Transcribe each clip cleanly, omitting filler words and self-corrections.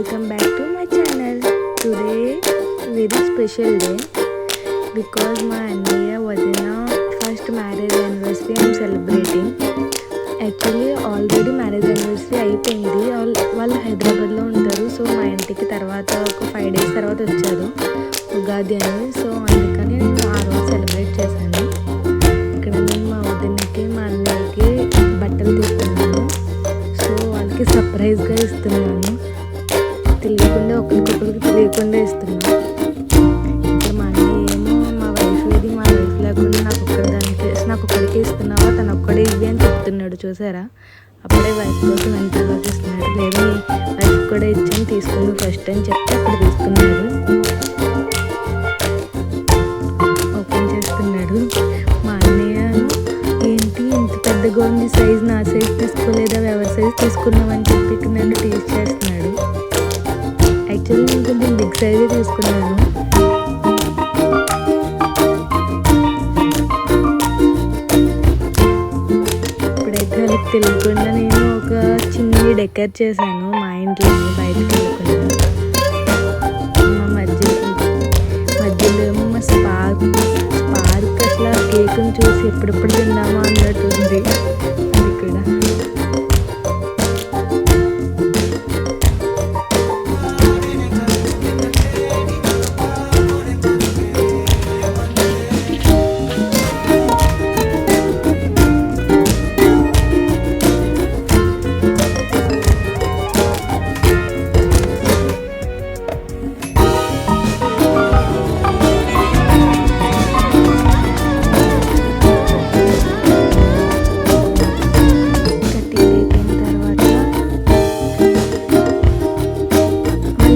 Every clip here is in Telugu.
welcome back to my channel. Today very special day because my Annaya Vadina first marriage anniversary I am celebrating. Actually already marriage anniversary అయిపోయింది. వాళ్ళు హైదరాబాద్లో ఉంటారు. సో మా ఇంటికి తర్వాత ఒక 5 days తర్వాత వచ్చారు ఉగాది అని. సో అందుకని నేను ఆ రోజు సెలబ్రేట్ చేశాను. ఇక్కడ నేను మా వదినకి మా అన్నయ్యకి బట్టలు తీసుకున్నాను. సో వాళ్ళకి సర్ప్రైజ్గా ఇస్తున్నాను. తెలియకుండా ఒకరికొకరికి తెలియకుండా ఇస్తున్నాను. ఇప్పుడు మా అన్నయ్య ఏమో మా వైఫ్ ఇది, మా వైఫ్ లేకుండా నాకు ఒక్కడికే ఇస్తున్నావా, తను ఒక్కడే ఇవి అని చెప్తున్నాడు. చూసారా, అప్పుడే వైఫ్ కోసం ఎంత ఆలోచిస్తున్నాడు. లేదు వైఫ్ కూడా ఇచ్చాను తీసుకుంది ఫస్ట్ అని చెప్తే అక్కడ తీసుకున్నాడు. ఓపెన్ చేస్తున్నాడు. మా అన్నయ్య ఏంటి ఇంత పెద్దగా ఉంది సైజ్, నా సైజ్ తీసుకోలేదా, ఎవరి సైజ్ తీసుకున్నామని చెప్పి నన్ను టేస్ట్ చేస్తున్నాడు. యాక్చువల్లీ నేను కొంచెం బిగ్ సైజే తీసుకున్నాను. ఇప్పుడైతే వాళ్ళకి తెలియకుండా నేను ఒక చిన్న డెకర్ చేశాను మా ఇంట్లో బయటకు వెళ్ళకుండా. మా మధ్యలో ఏమో మా స్పార్క్ అసలు ఆ కేక్ని చూసి ఎప్పుడెప్పుడు తిందామా అన్నట్టు ఉంది. అది కూడా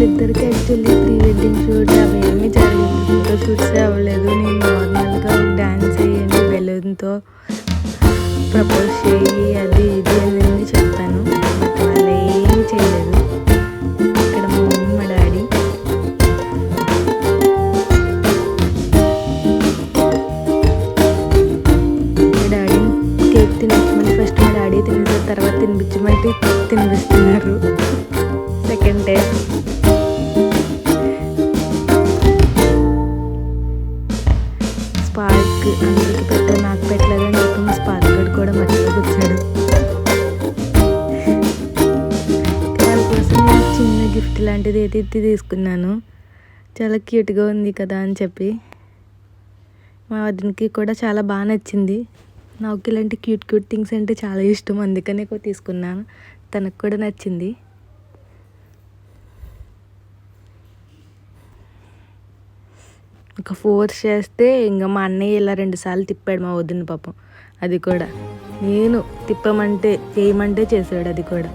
ఇద్దరికి యాక్చువల్లీ ప్రీ వెడ్డింగ్ షూట్ అవి ఏమీ జరగలేదు, ఫోటో షూట్స్ అవ్వలేదు. నేను నార్మల్గా డ్యాన్స్ చేయండి, బెలూన్తో ప్రపోజ్ చేయి, అది ఇది అని చెప్పాను. బట్ వాళ్ళు ఏమీ చేయలేదు. ఇక్కడ మా మమ్మీ మా డాడీ కేక్ తినిపించమని ఫస్ట్ మా డాడీ తినేసిన తర్వాత తినిపించమంటే తినిపిస్తున్నారు. సెకండ్ డే స్పార్క్ అందరికి పెట్టారు, నాకు పెట్టలేదని చెప్పి మా స్పార్క్ గడ్ కూడా మధ్యలో వచ్చాడు. వాళ్ళ కోసం నేను చిన్న గిఫ్ట్ లాంటిది అయితే తీసుకున్నాను. చాలా క్యూట్గా ఉంది కదా అని చెప్పి. మా వదినకి కూడా చాలా బాగా నచ్చింది. నాకు ఇలాంటి క్యూట్ థింగ్స్ అంటే చాలా ఇష్టం, అందుకనే తీసుకున్నాను. తనకు కూడా నచ్చింది. ఒక ఫోర్స్ చేస్తే ఇంకా మా అన్నయ్య ఇలా 2 సార్లు తిప్పాడు మా వదిన పాపం. అది కూడా నేను తిప్పమంటే చేయమంటే చేసాడు. అది కూడా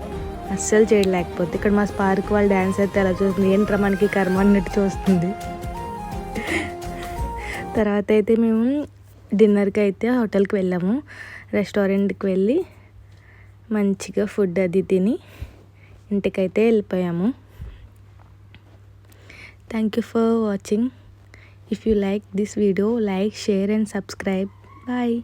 అస్సలు చేయలేకపోతే. ఇక్కడ మా స్పార్క్ వాళ్ళు డ్యాన్స్ అయితే ఎలా చూస్తుంది, ఏంట్రా మనకి కర్మ అన్నట్టు చూస్తుంది. తర్వాత అయితే మేము డిన్నర్కి అయితే హోటల్కి వెళ్ళాము. రెస్టారెంట్కి వెళ్ళి మంచిగా ఫుడ్ అది తిని ఇంటికైతే వెళ్ళిపోయాము. Thank you for watching. If you like this video, like, share and subscribe. Bye.